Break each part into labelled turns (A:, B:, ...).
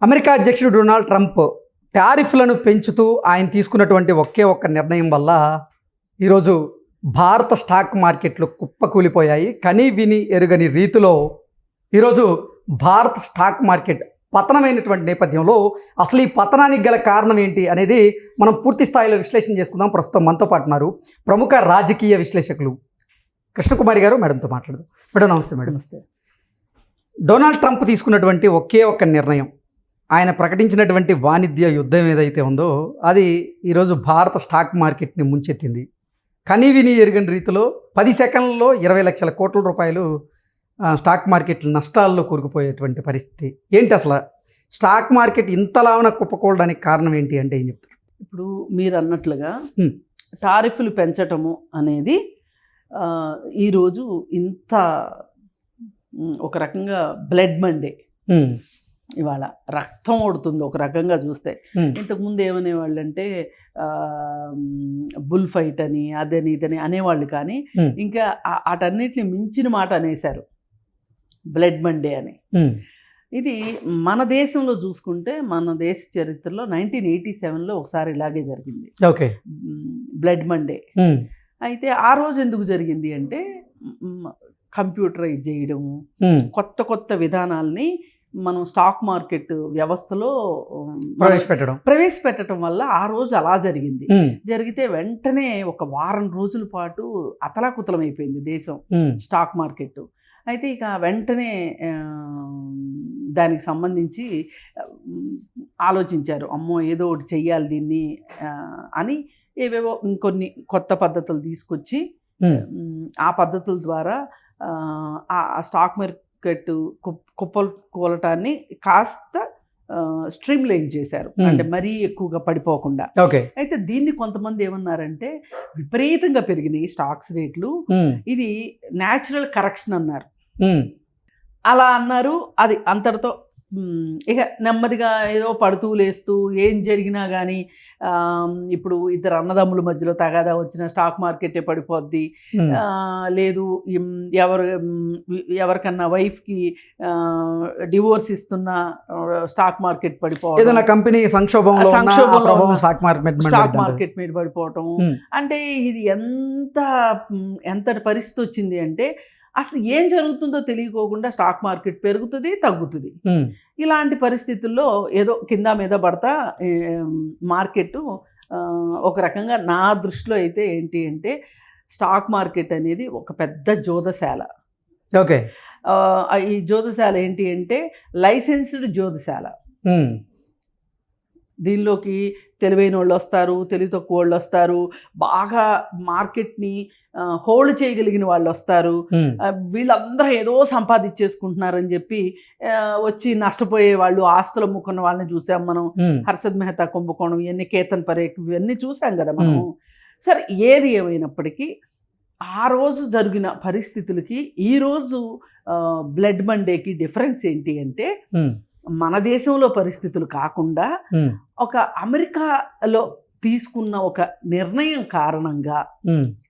A: America అధ్యక్షుడు Donald Trump టారిఫ్లను పెంచుతూ ఆయన తీసుకున్నటువంటి ఒకే ఒక్క నిర్ణయం వల్ల ఈరోజు భారత స్టాక్ మార్కెట్లు కుప్పకూలిపోయాయి. కనీ విని ఎరుగని రీతిలో ఈరోజు భారత స్టాక్ మార్కెట్ పతనమైనటువంటి నేపథ్యంలో అసలు ఈ పతనానికి గల కారణం ఏంటి అనేది మనం పూర్తి స్థాయిలో విశ్లేషణ చేసుకుందాం. ప్రస్తుతం మనతో పాటు ఉన్నారు ప్రముఖ రాజకీయ విశ్లేషకులు కృష్ణకుమారి గారు. మేడంతో మాట్లాడదాం. మేడం నమస్తే. మేడం నమస్తే. డొనాల్డ్ ట్రంప్ తీసుకున్నటువంటి ఒకే ఒక్క నిర్ణయం, ఆయన ప్రకటించినటువంటి వాణిజ్య యుద్ధం ఏదైతే ఉందో అది ఈరోజు భారత స్టాక్ మార్కెట్ని ముంచెత్తింది. కనీవిని ఎరుగని రీతిలో 10 సెకండ్లలో 20 లక్షల కోట్ల రూపాయలు స్టాక్ మార్కెట్లు నష్టాల్లో కూరుకుపోయేటువంటి పరిస్థితి. ఏంటి అసలు స్టాక్ మార్కెట్ ఇంతలావున కుప్పకూడడానికి కారణం ఏంటి అంటే ఏం చెప్తారు?
B: ఇప్పుడు మీరు అన్నట్లుగా టారిఫ్లు పెంచటము అనేది ఈరోజు ఇంత ఒక రకంగా బ్లడ్ మండే, ఇవాళ రక్తం ఓడుతుంది ఒక రకంగా చూస్తే. ఇంతకుముందు ఏమనేవాళ్ళు అంటే బుల్ ఫైట్ అని అదని ఇదని అనేవాళ్ళు, కానీ ఇంకా వాటన్నిటిని మించిన మాట అనేశారు, బ్లడ్ మండే అని. ఇది మన దేశంలో చూసుకుంటే మన దేశ చరిత్రలో 1987లో ఒకసారి ఇలాగే జరిగింది,
A: ఓకే,
B: బ్లడ్ మండే. అయితే ఆ రోజు ఎందుకు జరిగింది అంటే కంప్యూటరైజ్ చేయడము, కొత్త కొత్త విధానాల్ని మనం స్టాక్ మార్కెట్ వ్యవస్థలో ప్రవేశపెట్టడం వల్ల ఆ రోజు అలా జరిగింది. జరిగితే వెంటనే ఒక వారం రోజుల పాటు అతలాకుతలం అయిపోయింది దేశం స్టాక్ మార్కెట్. అయితే ఇక వెంటనే దానికి సంబంధించి ఆలోచించారు, అమ్మో ఏదో ఒకటి చెయ్యాలి దీన్ని అని. ఏవేవో ఇంకొన్ని కొత్త పద్ధతులు తీసుకొచ్చి ఆ పద్ధతుల ద్వారా ఆ స్టాక్ మార్కెట్ కుప్పకూలటాన్ని కాస్త స్ట్రీమ్ లైన్ చేశారు, అంటే మరీ ఎక్కువగా పడిపోకుండా. అయితే దీన్ని కొంతమంది ఏమన్నారంటే విపరీతంగా పెరిగినాయి స్టాక్స్ రేట్లు, ఇది న్యాచురల్ కరెక్షన్ అన్నారు. అలా అన్నారు. అది అంతటితో ఇక నెమ్మదిగా ఏదో పడుతూ లేస్తూ ఏం జరిగినా కానీ ఇప్పుడు ఇద్దరు అన్నదమ్ముల మధ్యలో తగాదా వచ్చిన స్టాక్ మార్కెటే పడిపోద్ది, లేదు ఎవరికన్నా వైఫ్కి డివోర్స్ ఇస్తున్న స్టాక్ మార్కెట్ పడిపోవడం,
A: ఏదైనా కంపెనీ సంక్షోభంలో స్టాక్
B: మార్కెట్ మీద పడిపోవటం. అంటే ఇది ఎంతటి పరిస్థితి వచ్చింది అంటే అసలు ఏం జరుగుతుందో తెలియకోకుండా స్టాక్ మార్కెట్ పెరుగుతుంది తగ్గుతుంది. ఇలాంటి పరిస్థితుల్లో ఏదో కింద మీద పడతా మార్కెట్ ఒక రకంగా నా దృష్టిలో అయితే ఏంటి అంటే స్టాక్ మార్కెట్ అనేది ఒక పెద్ద జోదశాల.
A: ఓకే,
B: ఈ జోదశాల ఏంటి అంటే లైసెన్స్డ్ జోదశాల. దీనిలోకి తెలివైన వాళ్ళు వస్తారు, తెలివి తక్కువ వాళ్ళు వస్తారు, బాగా మార్కెట్ని హోల్డ్ చేయగలిగిన వాళ్ళు వస్తారు. వీళ్ళందరూ ఏదో సంపాదించేసుకుంటున్నారని చెప్పి వచ్చి నష్టపోయే వాళ్ళు, ఆస్తులు అమ్ముకున్న వాళ్ళని చూసాం మనం. హర్షద్ మెహతా కుంభకోణం, ఇవన్నీ కేతన్ పరేఖ్, ఇవన్నీ చూసాం కదా మనం. సరే, ఏది ఏమైనప్పటికీ ఆ రోజు జరిగిన పరిస్థితులకి ఈరోజు బ్లడ్ మండేకి డిఫరెన్స్ ఏంటి అంటే మన దేశంలో పరిస్థితులు కాకుండా ఒక అమెరికాలో తీసుకున్న ఒక నిర్ణయం కారణంగా,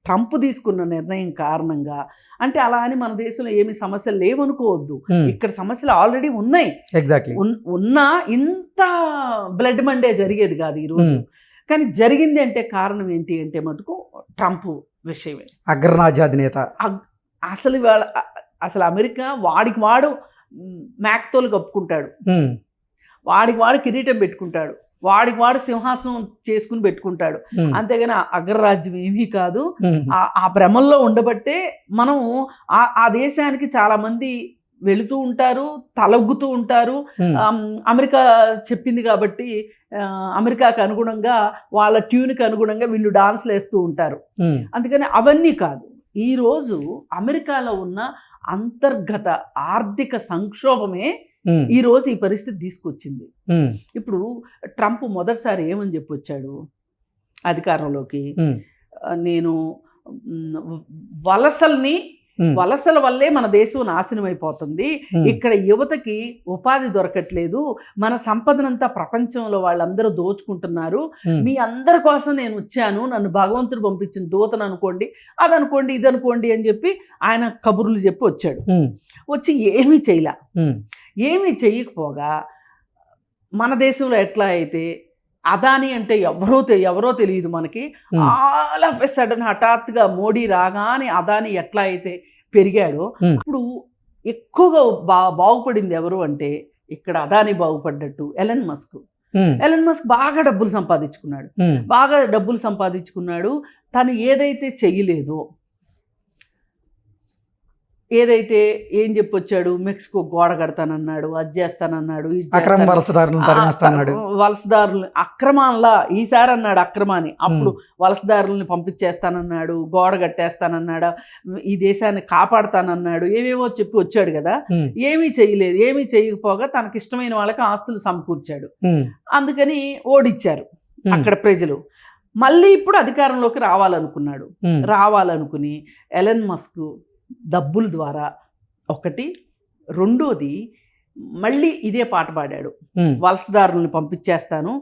B: ట్రంప్ తీసుకున్న నిర్ణయం కారణంగా, అంటే అలా అని మన దేశంలో ఏమి సమస్యలు లేవనుకోవద్దు, ఇక్కడ సమస్యలు ఆల్రెడీ ఉన్నాయి.
A: ఎగ్జాక్ట్లీ
B: ఉన్నా ఇంత బ్లడ్ మండే జరిగేది కాదు ఈరోజు. కానీ జరిగింది అంటే కారణం ఏంటి అంటే మటుకు ట్రంప్ విషయమే.
A: అగ్రరాజ్యాధినేత
B: అసలు అమెరికా వాడికి వాడు మ్యాక్తోలు కప్పుకుంటాడు, వాడికి వాడు కిరీటం పెట్టుకుంటాడు, వాడికి వాడు సింహాసనం చేసుకుని పెట్టుకుంటాడు. అంతేగాని అగ్రరాజ్యం ఏమీ కాదు. ఆ భ్రమంలో ఉండబట్టే మనం ఆ దేశానికి చాలా మంది వెళుతూ ఉంటారు, తలొగ్గుతూ ఉంటారు. అమెరికా చెప్పింది కాబట్టి అమెరికాకు అనుగుణంగా, వాళ్ళ ట్యూన్కి అనుగుణంగా వీళ్ళు డాన్స్లు వేస్తూ ఉంటారు. అందుకని అవన్నీ కాదు. ఈరోజు అమెరికాలో ఉన్న అంతర్గత ఆర్థిక సంక్షోభమే ఈరోజు ఈ పరిస్థితి తీసుకొచ్చింది. ఇప్పుడు ట్రంప్ మొదటిసారి ఏమని చెప్పొచ్చాడు అధికారంలోకి, నేను వలసల వల్లే మన దేశం నాశనం అయిపోతుంది, ఇక్కడ యువతకి ఉపాధి దొరకట్లేదు, మన సంపదనంతా ప్రపంచంలో వాళ్ళందరూ దోచుకుంటున్నారు, మీ అందరి కోసం నేను వచ్చాను, నన్ను భగవంతుడు పంపించిన దూతను అనుకోండి, అది అనుకోండి, ఇది అనుకోండి అని చెప్పి ఆయన కబుర్లు చెప్పి వచ్చాడు. వచ్చి ఏమీ చేయకపోగా మన దేశంలో ఎట్లా అయితే అదాని అంటే ఎవరో తెలియదు మనకి. ఆల్ ఆఫ్ ఎ సడన్ హఠాత్తుగా మోడీ రాగానే అదాని ఎట్లా అయితే పెరిగాడో ఇప్పుడు ఎక్కువగా బాగుపడింది ఎవరు అంటే ఇక్కడ అదాని బాగుపడ్డట్టు ఎలన్ మస్క్ బాగా డబ్బులు సంపాదించుకున్నాడు. తను ఏదైతే చెయ్యలేదో, ఏదైతే ఏం చెప్పొచ్చాడు, మెక్సికో గోడ కడతానన్నాడు, అది చేస్తానన్నాడు, వలసదారులు అక్రమాన్లా ఈసారి అన్నాడు అక్రమాన్ని, అప్పుడు వలసదారుల్ని పంపించేస్తానన్నాడు, గోడ కట్టేస్తానన్నాడు, ఈ దేశాన్ని కాపాడుతానన్నాడు, ఏవేవో చెప్పి వచ్చాడు కదా. ఏమీ చేయలేదు. ఏమీ చేయకపోగా తనకి ఇష్టమైన వాళ్ళకి ఆస్తులు సమకూర్చాడు. అందుకని ఓడిచ్చారు అక్కడ ప్రజలు. మళ్ళీ ఇప్పుడు అధికారంలోకి రావాలనుకుని ఎలన్ మస్క్ డబ్బుల ద్వారా ఒకటి, రెండోది మళ్ళీ ఇదే పాట పాడాడు, వలసదారులను పంపించేస్తాను,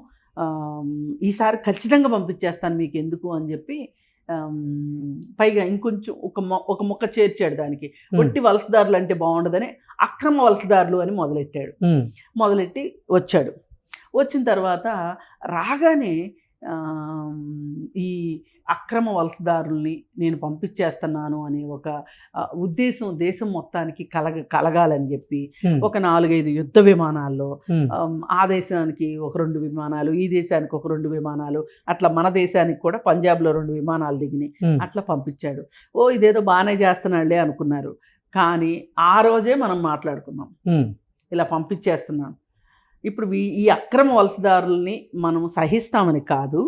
B: ఈసారి ఖచ్చితంగా పంపించేస్తాను మీకు ఎందుకు అని చెప్పి. పైగా ఇంకొంచెం ఒక మొక్క చేర్చాడు దానికి. ఒట్టి వలసదారులు అంటే బాగుండదని అక్రమ వలసదారులు అని మొదలెట్టి వచ్చాడు. వచ్చిన తర్వాత రాగానే ఈ అక్రమ వలసదారుల్ని నేను పంపించేస్తున్నాను అనే ఒక ఉద్దేశం దేశం మొత్తానికి కలగాలని చెప్పి ఒక 4-5 యుద్ధ విమానాల్లో ఆ దేశానికి ఒక 2 విమానాలు, ఈ దేశానికి ఒక 2 విమానాలు, అట్లా మన దేశానికి కూడా పంజాబ్లో 2 విమానాలు దిగినాయి. అట్లా పంపించాడు. ఇదేదో బాగానే చేస్తున్నాడులే అనుకున్నారు. కానీ ఆ రోజే మనం మాట్లాడుకున్నాం, ఇలా పంపించేస్తున్నాం. ఇప్పుడు ఈ అక్రమ వలసదారుల్ని మనం సహిస్తామని కాదు,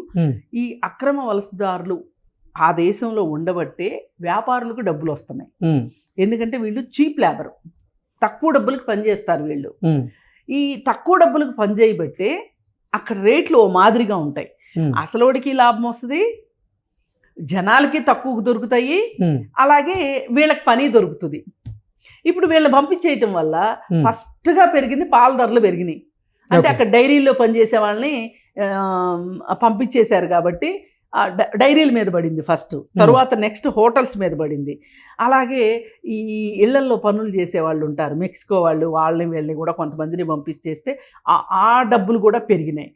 B: ఈ అక్రమ వలసదారులు ఆ దేశంలో ఉండబట్టే వ్యాపారులకు డబ్బులు వస్తున్నాయి. ఎందుకంటే వీళ్ళు చీప్ లేబర్, తక్కువ డబ్బులకు పనిచేస్తారు వీళ్ళు. ఈ తక్కువ డబ్బులకు పనిచేయబట్టే అక్కడ రేట్లు ఓ మాదిరిగా ఉంటాయి. అసలోడికి లాభం వస్తుంది, జనాలకి తక్కువకు దొరుకుతాయి, అలాగే వీళ్ళకి పని దొరుకుతుంది. ఇప్పుడు వీళ్ళని పంపించేయటం వల్ల ఫస్ట్గా పెరిగింది పాల ధరలు పెరిగినాయి. అంటే అక్కడ డైరీల్లో పనిచేసే వాళ్ళని పంపించేశారు కాబట్టి డైరీల మీద పడింది ఫస్ట్, తర్వాత నెక్స్ట్ హోటల్స్ మీద పడింది. అలాగే ఈ ఇళ్లల్లో పనులు చేసేవాళ్ళు ఉంటారు, మెక్సికో వాళ్ళని వీళ్ళని కూడా కొంతమందిని పంపించేస్తే ఆ డబ్బులు కూడా పెరిగినాయి.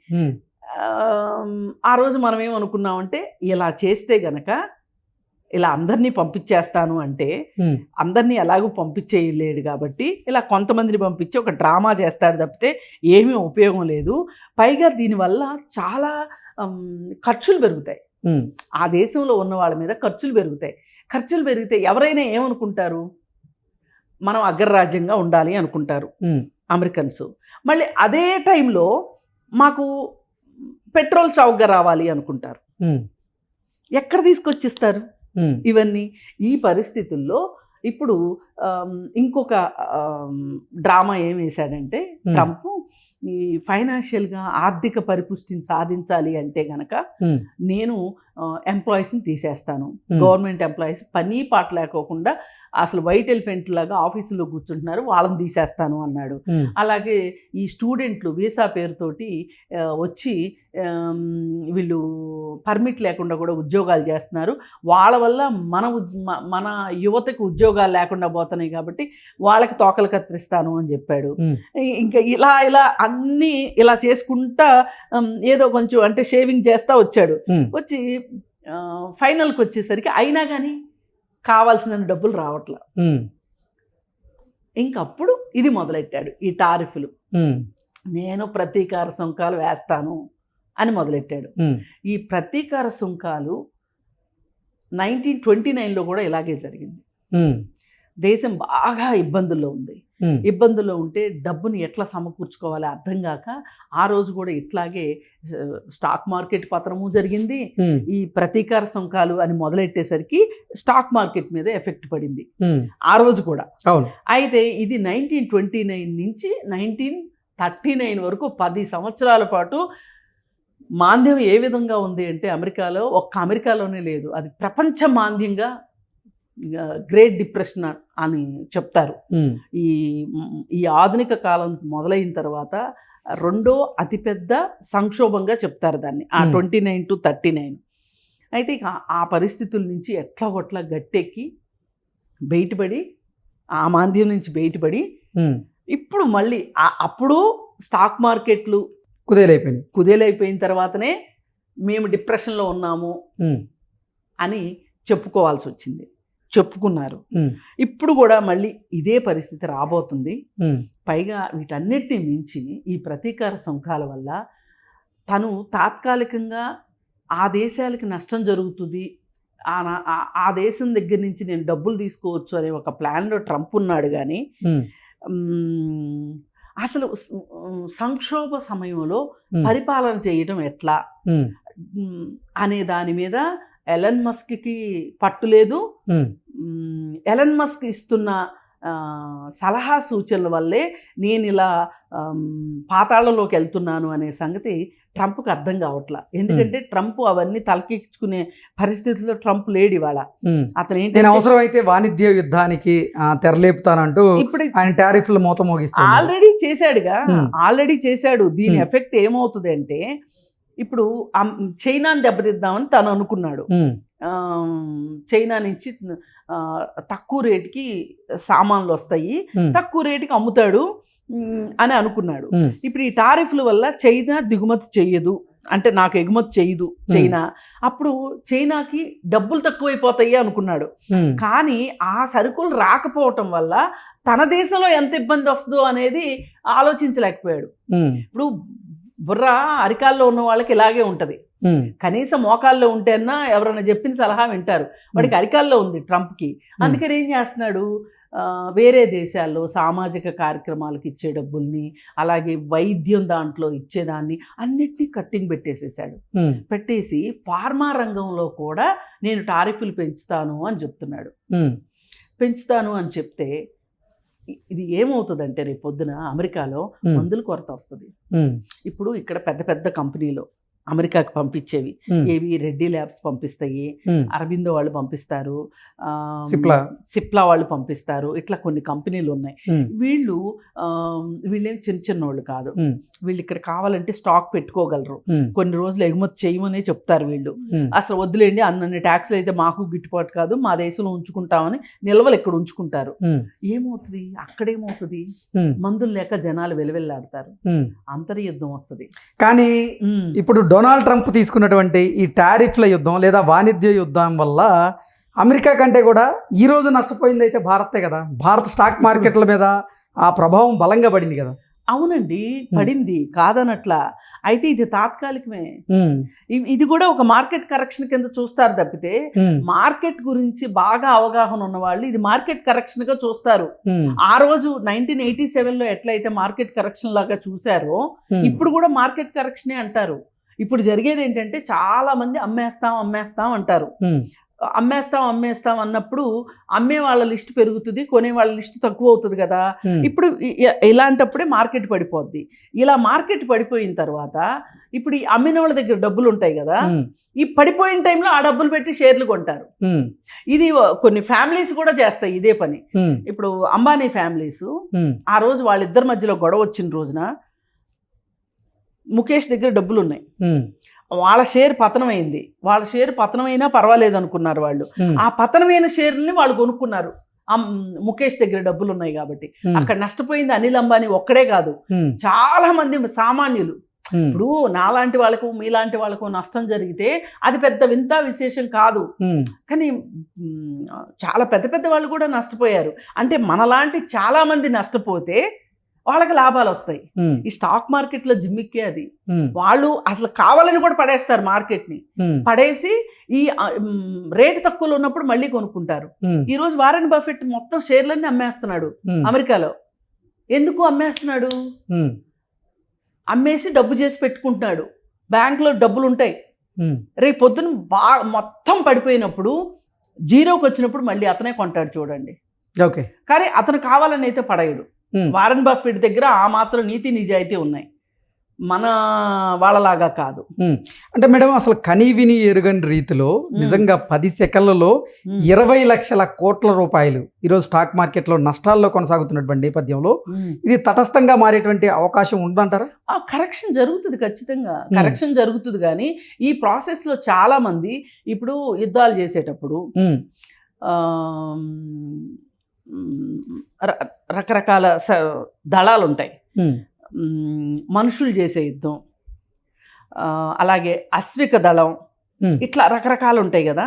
B: ఆ రోజు మనం ఏమనుకున్నామంటే ఇలా చేస్తే గనక, ఇలా అందరినీ పంపించేస్తాను అంటే అందరినీ ఎలాగూ పంపించేయలేడు కాబట్టి ఇలా కొంతమందిని పంపించి ఒక డ్రామా చేస్తాడు తప్పితే ఏమీ ఉపయోగం లేదు. పైగా దీనివల్ల చాలా ఖర్చులు పెరుగుతాయి. ఆ దేశంలో ఉన్న వాళ్ళ మీద ఖర్చులు పెరిగితే ఎవరైనా ఏమనుకుంటారు, మనం అగ్రరాజ్యంగా ఉండాలి అనుకుంటారు అమెరికన్స్. మళ్ళీ అదే టైంలో మాకు పెట్రోల్ చౌకగా రావాలి అనుకుంటారు. ఎక్కడ తీసుకొచ్చిస్తారు ఇవన్నీ? ఈ పరిస్థితుల్లో ఇప్పుడు ఇంకొక డ్రామా ఏం వేశాడంటే ట్రంప్, ఈ ఫైనాన్షియల్గా ఆర్థిక పరిపుష్టిని సాధించాలి అంటే గనక నేను ఎంప్లాయీస్ని తీసేస్తాను, గవర్నమెంట్ ఎంప్లాయీస్ పని పాట లేకోకుండా అసలు వైట్ ఎలిఫెంట్ లాగా ఆఫీసులో కూర్చుంటున్నారు, వాళ్ళని తీసేస్తాను అన్నాడు. అలాగే ఈ స్టూడెంట్లు వీసా పేరుతోటి వచ్చి వీళ్ళు పర్మిట్ లేకుండా కూడా ఉద్యోగాలు చేస్తున్నారు, వాళ్ళ వల్ల మన యువతకు ఉద్యోగాలు లేకుండా పోతున్నాయి కాబట్టి వాళ్ళకి తోకలు కత్తిరిస్తాను అని చెప్పాడు. ఇంకా ఇలా అన్నీ ఇలా చేసుకుంటా ఏదో కొంచెం అంటే షేవింగ్ చేస్తా వచ్చాడు. వచ్చి ఫైనల్కి వచ్చేసరికి అయినా కానీ కావాల్సిన డబ్బులు రావట్లా. ఇంకప్పుడు ఇది మొదలెట్టాడు, ఈ టారిఫ్లు. నేను ప్రతీకార సుంకాలు వేస్తాను అని మొదలెట్టాడు. ఈ ప్రతీకార సుంకాలు 1929లో కూడా ఇలాగే జరిగింది. దేశం బాగా ఇబ్బందుల్లో ఉంటే డబ్బుని ఎట్లా సమకూర్చుకోవాలి అర్థం కాక ఆ రోజు కూడా ఇట్లాగే స్టాక్ మార్కెట్ పతనము జరిగింది. ఈ ప్రతీకార సుంకాలు అని మొదలెట్టేసరికి స్టాక్ మార్కెట్ మీద ఎఫెక్ట్ పడింది ఆ రోజు కూడా. అయితే ఇది 1929 నుంచి 1939 వరకు 10 సంవత్సరాల పాటు మాంద్యం ఏ విధంగా ఉంది అంటే అమెరికాలో, ఒక్క అమెరికాలోనే లేదు, అది ప్రపంచ మాంద్యంగా గ్రేట్ డిప్రెషన్ అని చెప్తారు. ఈ ఆధునిక కాలం మొదలైన తర్వాత రెండో అతిపెద్ద సంక్షోభంగా చెప్తారు దాన్ని, ఆ 29 to 39. అయితే ఇక ఆ పరిస్థితుల నుంచి ఎట్లా గట్టెక్కి బయటపడి, ఆ మాంద్యం నుంచి బయటపడి ఇప్పుడు మళ్ళీ అప్పుడు స్టాక్ మార్కెట్లు
A: కుదేలైపోయింది.
B: కుదేలైపోయిన తర్వాతనే మేము డిప్రెషన్లో ఉన్నాము అని చెప్పుకోవాల్సి వచ్చింది. చెప్పుకున్నారు. ఇప్పుడు కూడా మళ్ళీ ఇదే పరిస్థితి రాబోతుంది. పైగా వీటన్నిటిని మించి ఈ ప్రతీకార సుంకాల వల్ల తను తాత్కాలికంగా ఆ దేశాలకి నష్టం జరుగుతుంది, ఆ దేశం దగ్గర నుంచి నేను డబ్బులు తీసుకోవచ్చు అనే ఒక ప్లాన్లో ట్రంప్ ఉన్నాడు. కానీ అసలు సంక్షోభ సమయంలో పరిపాలన చేయడం ఎట్లా అనే దాని మీద ఎలన్ మస్క్కి పట్టు లేదు. ఎలన్ మస్క్ ఇస్తున్న సలహా సూచనల వల్లే నేను ఇలా పాతాళంలోకి వెళ్తున్నాను అనే సంగతి ట్రంప్కి అర్థం కావట్లా. ఎందుకంటే ట్రంప్ అవన్నీ తలకెక్కించుకునే పరిస్థితుల్లో ట్రంప్ లేడు ఇవాళ. అతను ఏంటి,
A: నేను అవసరమైతే వాణిజ్య యుద్ధానికి తెరలేపుతానంటూ
B: ఇప్పుడు
A: ఆయన టారిఫ్లు మూత మోగిస్తాడు.
B: ఆల్రెడీ చేశాడు. దీని ఎఫెక్ట్ ఏమవుతుంది అంటే, ఇప్పుడు చైనాని దెబ్బతిద్దామని తను అనుకున్నాడు. చైనా నుంచి తక్కువ రేటుకి సామాన్లు వస్తాయి, తక్కువ రేటుకి అమ్ముతాడు అని అనుకున్నాడు. ఇప్పుడు ఈ టారిఫ్ల వల్ల చైనా దిగుమతి చెయ్యదు, అంటే నాకు ఎగుమతి చేయదు చైనా. అప్పుడు చైనాకి డబ్బులు తక్కువైపోతాయి అనుకున్నాడు. కానీ ఆ సరుకులు రాకపోవటం వల్ల తన దేశంలో ఎంత ఇబ్బంది వస్తుందో అనేది ఆలోచించలేకపోయాడు. ఇప్పుడు బుర్ర అరికాల్లో ఉన్న వాళ్ళకి ఇలాగే ఉంటుంది. కనీసం మోకాల్లో ఉంటేన్నా ఎవరైనా చెప్పిన సలహా వింటారు. వాడికి అరికాల్లో ఉంది ట్రంప్కి. అందుకని ఏం చేస్తున్నాడు, వేరే దేశాల్లో సామాజిక కార్యక్రమాలకు ఇచ్చే డబ్బుల్ని, అలాగే వైద్యం దాంట్లో ఇచ్చేదాన్ని అన్నిటినీ కట్టింగ్ పెట్టేసేసాడు. పెట్టేసి ఫార్మా రంగంలో కూడా నేను టారిఫ్లు పెంచుతాను అని చెప్తున్నాడు. పెంచుతాను అని చెప్తే ఇది ఏమవుతుందంటే రేపు పొద్దున అమెరికాలో మందుల కొరత వస్తుంది. ఇప్పుడు ఇక్కడ పెద్ద పెద్ద కంపెనీలు అమెరికాకి పంపించేవి ఏవి, రెడ్డి ల్యాబ్స్ పంపిస్తాయి, అరబిందో వాళ్ళు పంపిస్తారు, సిప్లా వాళ్ళు పంపిస్తారు, ఇట్లా కొన్ని కంపెనీలు ఉన్నాయి. వీళ్ళేం చిన్న చిన్న వాళ్ళు కాదు. వీళ్ళు ఇక్కడ కావాలంటే స్టాక్ పెట్టుకోగలరు, కొన్ని రోజులు ఎగుమతి చేయమనే చెప్తారు వీళ్ళు. అసలు వద్దులేండి, అన్ని ట్యాక్స్లు అయితే మాకు గిట్టుబాటు కాదు, మా దేశంలో ఉంచుకుంటామని నిల్వలు ఇక్కడ ఉంచుకుంటారు. ఏమవుతుంది, అక్కడేమవుతుంది, మందులు లేక జనాలు వెలువెల్లాడతారు, అంతర్యుద్ధం వస్తుంది.
A: కానీ ఇప్పుడు డొనాల్డ్ ట్రంప్ తీసుకున్నటువంటి ఈ టారిఫ్ల యుద్ధం లేదా వాణిజ్య యుద్ధం వల్ల అమెరికా కంటే కూడా ఈరోజు నష్టపోయింది అయితే భారతే కదా. భారత స్టాక్ మార్కెట్ల మీద ఆ ప్రభావం బలంగా పడింది కదా.
B: అవునండి, పడింది కాదనట్లా. అయితే ఇది తాత్కాలికమే. ఇది కూడా ఒక మార్కెట్ కరెక్షన్ కింద చూస్తారు తప్పితే, మార్కెట్ గురించి బాగా అవగాహన ఉన్న వాళ్ళు ఇది మార్కెట్ కరెక్షన్ గా చూస్తారు. ఆ రోజు 1987లో ఎట్లయితే మార్కెట్ కరెక్షన్ లాగా చూసారో ఇప్పుడు కూడా మార్కెట్ కరెక్షనే అంటారు. ఇప్పుడు జరిగేది ఏంటంటే చాలా మంది అమ్మేస్తాం అంటారు. అమ్మేస్తాం అన్నప్పుడు అమ్మే వాళ్ళ లిస్ట్ పెరుగుతుంది, కొనే వాళ్ళ లిస్ట్ తక్కువ అవుతుంది కదా. ఇప్పుడు ఇలాంటప్పుడే మార్కెట్ పడిపోద్ది. ఇలా మార్కెట్ పడిపోయిన తర్వాత ఇప్పుడు ఈ అమ్మిన వాళ్ళ దగ్గర డబ్బులు ఉంటాయి కదా, ఈ పడిపోయిన టైంలో ఆ డబ్బులు పెట్టి షేర్లు కొంటారు. ఇది కొన్ని ఫ్యామిలీస్ కూడా చేస్తాయి ఇదే పని. ఇప్పుడు అంబానీ ఫ్యామిలీస్ ఆ రోజు వాళ్ళిద్దరి మధ్యలో గొడవ వచ్చిన రోజున ముఖేష్ దగ్గర డబ్బులు ఉన్నాయి, వాళ్ళ షేర్ పతనమైంది. వాళ్ళ షేర్ పతనమైనా పర్వాలేదు అనుకున్నారు వాళ్ళు. ఆ పతనమైన షేర్లని వాళ్ళు కొనుక్కున్నారు. ముఖేష్ దగ్గర డబ్బులు ఉన్నాయి కాబట్టి. అక్కడ నష్టపోయింది అనిల్ అంబానీ ఒక్కడే కాదు, చాలా మంది సామాన్యులు. ఇప్పుడు నాలాంటి వాళ్ళకు మీలాంటి వాళ్ళకు నష్టం జరిగితే అది పెద్ద వింత విశేషం కాదు. కానీ చాలా పెద్ద పెద్ద వాళ్ళు కూడా నష్టపోయారు. అంటే మనలాంటి చాలా మంది నష్టపోతే వాళ్ళకి లాభాలు వస్తాయి. ఈ స్టాక్ మార్కెట్లో జిమ్మిక్కే అది. వాళ్ళు అసలు కావాలని కూడా పడేస్తారు మార్కెట్ని. పడేసి ఈ రేటు తక్కువలో ఉన్నప్పుడు మళ్ళీ కొనుక్కుంటారు. ఈ రోజు వారెన్ బఫెట్ మొత్తం షేర్లన్నీ అమ్మేస్తున్నాడు అమెరికాలో. ఎందుకు అమ్మేస్తున్నాడు? అమ్మేసి డబ్బు చేసి పెట్టుకుంటున్నాడు. బ్యాంకులో డబ్బులు ఉంటాయి. రేపు పొద్దున మొత్తం పడిపోయినప్పుడు జీరోకి వచ్చినప్పుడు మళ్ళీ అతనే కొంటాడు చూడండి.
A: ఓకే,
B: కానీ అతను కావాలని అయితే పడేయడు. వారెన్ బఫెట్ దగ్గర ఆ మాత్రం నీతి నిజాయితీ ఉన్నాయి, మన వాళ్ళలాగా కాదు.
A: అంటే మేడం, అసలు కనీ విని ఎరుగని రీతిలో నిజంగా 10 సెకన్లలో 20 లక్షల కోట్ల రూపాయలు ఈరోజు స్టాక్ మార్కెట్లో నష్టాల్లో కొనసాగుతున్నటువంటి నేపథ్యంలో ఇది తటస్థంగా మారేటువంటి అవకాశం ఉందంటారా?
B: కరెక్షన్ జరుగుతుంది, ఖచ్చితంగా కరెక్షన్ జరుగుతుంది. కానీ ఈ ప్రాసెస్లో చాలా మంది ఇప్పుడు యుద్ధాలు చేసేటప్పుడు రకరకాల దళాలు ఉంటాయి. మనుషులు చేసే యుద్ధం, అలాగే అశ్విక దళం, ఇట్లా రకరకాలు ఉంటాయి కదా.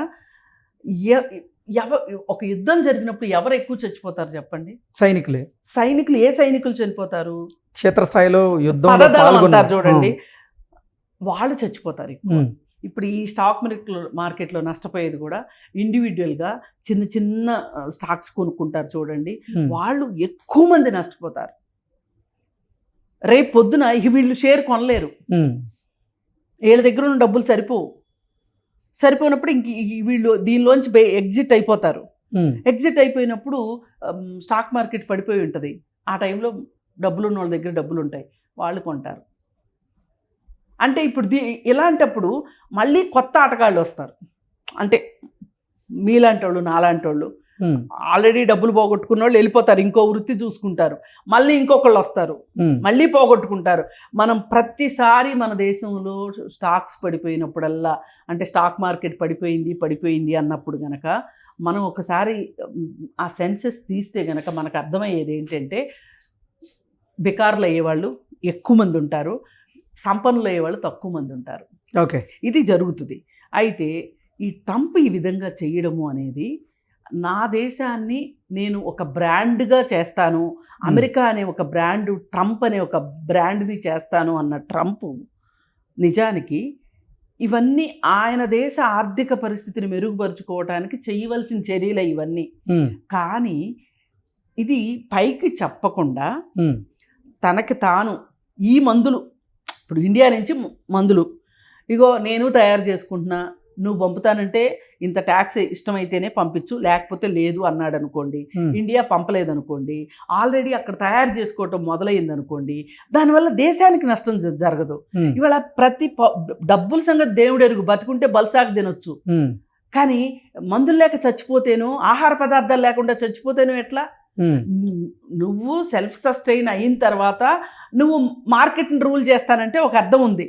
B: ఒక యుద్ధం జరిగినప్పుడు ఎవరు ఎక్కువ చచ్చిపోతారు చెప్పండి?
A: సైనికులు.
B: ఏ సైనికులు చనిపోతారు?
A: క్షేత్రస్థాయిలో యుద్ధం
B: అంటారు చూడండి, వాళ్ళు చచ్చిపోతారు ఎక్కువ. ఇప్పుడు ఈ స్టాక్ మార్కెట్లో నష్టపోయేది కూడా ఇండివిజువల్గా చిన్న చిన్న స్టాక్స్ కొనుక్కుంటారు చూడండి, వాళ్ళు ఎక్కువ మంది నష్టపోతారు. రేపు పొద్దున వీళ్ళు షేర్ కొనలేరు, వీళ్ళ దగ్గర ఉన్న డబ్బులు సరిపోయినప్పుడు ఇంక వీళ్ళు దీనిలోంచి ఎగ్జిట్ అయిపోతారు. ఎగ్జిట్ అయిపోయినప్పుడు స్టాక్ మార్కెట్ పడిపోయి ఉంటుంది. ఆ టైంలో డబ్బులు ఉన్న వాళ్ళ దగ్గర డబ్బులు ఉంటాయి, వాళ్ళు కొంటారు. అంటే ఇప్పుడు ఇలాంటప్పుడు మళ్ళీ కొత్త ఆటగాళ్ళు వస్తారు. అంటే మీలాంటి వాళ్ళు, నాలాంటి వాళ్ళు, ఆల్రెడీ డబ్బులు పోగొట్టుకున్న వాళ్ళు వెళ్ళిపోతారు, ఇంకో వృత్తి చూసుకుంటారు. మళ్ళీ ఇంకొకళ్ళు వస్తారు, మళ్ళీ పోగొట్టుకుంటారు. మనం ప్రతిసారి మన దేశంలో స్టాక్స్ పడిపోయినప్పుడల్లా, అంటే స్టాక్ మార్కెట్ పడిపోయింది అన్నప్పుడు గనక మనం ఒకసారి ఆ సెన్సెస్ తీస్తే గనక మనకు అర్థమయ్యేది ఏంటంటే, బెకార్లు అయ్యేవాళ్ళు ఎక్కువ మంది ఉంటారు, సంపన్నులు అయ్యేవాళ్ళు తక్కువ మంది ఉంటారు.
A: ఓకే,
B: ఇది జరుగుతుంది. అయితే ఈ ట్రంప్ ఈ విధంగా చేయడము అనేది, నా దేశాన్ని నేను ఒక బ్రాండ్గా చేస్తాను, అమెరికా అనే ఒక బ్రాండ్, ట్రంప్ అనే ఒక బ్రాండ్ని చేస్తాను అన్న ట్రంప్ నిజానికి ఇవన్నీ ఆయన దేశ ఆర్థిక పరిస్థితిని మెరుగుపరుచుకోవడానికి చేయవలసిన చర్యలే ఇవన్నీ. కానీ ఇది పైకి చెప్పకుండా తనకి తాను ఈ మందులు, ఇప్పుడు ఇండియా నుంచి మందులు, ఇగో నేను తయారు చేసుకుంటున్నా, నువ్వు పంపుతానంటే ఇంత ట్యాక్స్ ఇష్టమైతేనే పంపించు, లేకపోతే లేదు అన్నాడు అనుకోండి, ఇండియా పంపలేదనుకోండి, ఆల్రెడీ అక్కడ తయారు చేసుకోవటం మొదలైంది అనుకోండి, దానివల్ల దేశానికి నష్టం జరగదు. ఇవాళ డబ్బుల సంగతి దేవుడు ఎరుగు, బతుకుంటే బల్సాకు తినొచ్చు, కానీ మందులు లేక చచ్చిపోతేను, ఆహార పదార్థాలు లేకుండా చచ్చిపోతేను ఎట్లా? నువ్వు సెల్ఫ్ సస్టైన్ అయిన తర్వాత నువ్వు మార్కెట్ని రూల్ చేస్తానంటే ఒక అర్థం ఉంది.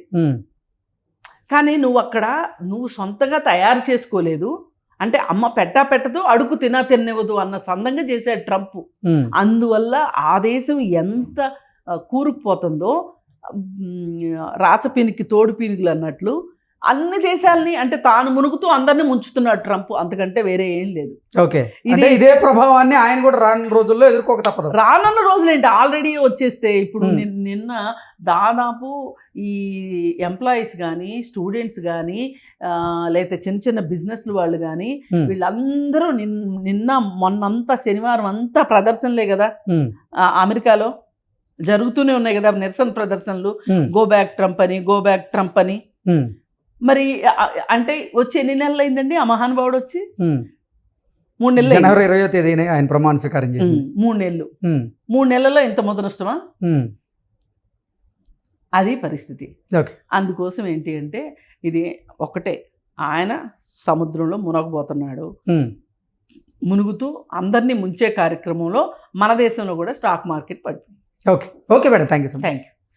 B: కానీ నువ్వు సొంతంగా తయారు చేసుకోలేదు అంటే, అమ్మ పెట్టదు, అడుగు తిననివ్వదు అన్న సందంగా చేశాడు ట్రంప్. అందువల్ల ఆ దేశం ఎంత కూరుకుపోతుందో, రాచపీనికి తోడు పీనుగులు అన్నట్లు అన్ని దేశాలని, అంటే తాను మునుగుతూ అందరినీ ముంచుతున్నాడు ట్రంప్, అంతకంటే వేరే ఏం లేదు.
A: ఓకే, ఇదే ప్రభావాన్ని ఆయన కూడా రానున్న రోజుల్లో ఎదుర్కోక తప్పదు.
B: రానున్న రోజులు ఏంటి, ఆల్రెడీ వచ్చేస్తే. ఇప్పుడు నిన్న దాదాపు ఈ ఎంప్లాయీస్ కానీ, స్టూడెంట్స్ కానీ, లేకపోతే చిన్న చిన్న బిజినెస్లు వాళ్ళు కానీ, వీళ్ళందరూ నిన్న మొన్నంతా శనివారం అంతా ప్రదర్శనలే కదా అమెరికాలో జరుగుతూనే ఉన్నాయి కదా, నిరసన ప్రదర్శనలు, గో బ్యాక్ ట్రంప్ అని. మరి అంటే వచ్చి ఎన్ని నెలలు అయిందండి ఆ మహానుభావుడు వచ్చి? 3 నెలలు.
A: జనవరి 20వ తేదీనే ఆయన ప్రమాణ స్వీకారం చేసి
B: 3 నెలలు. 3 నెలల్లో ఇంత ముద్రనష్టమా? అది పరిస్థితి. అందుకోసం ఏంటి అంటే, ఇది ఒకటే, ఆయన సముద్రంలో మునగబోతున్నాడు, మునుగుతూ అందరినీ ముంచే కార్యక్రమంలో మన దేశంలో కూడా స్టాక్ మార్కెట్ పడిపోయింది.
A: Okay madam, thank you.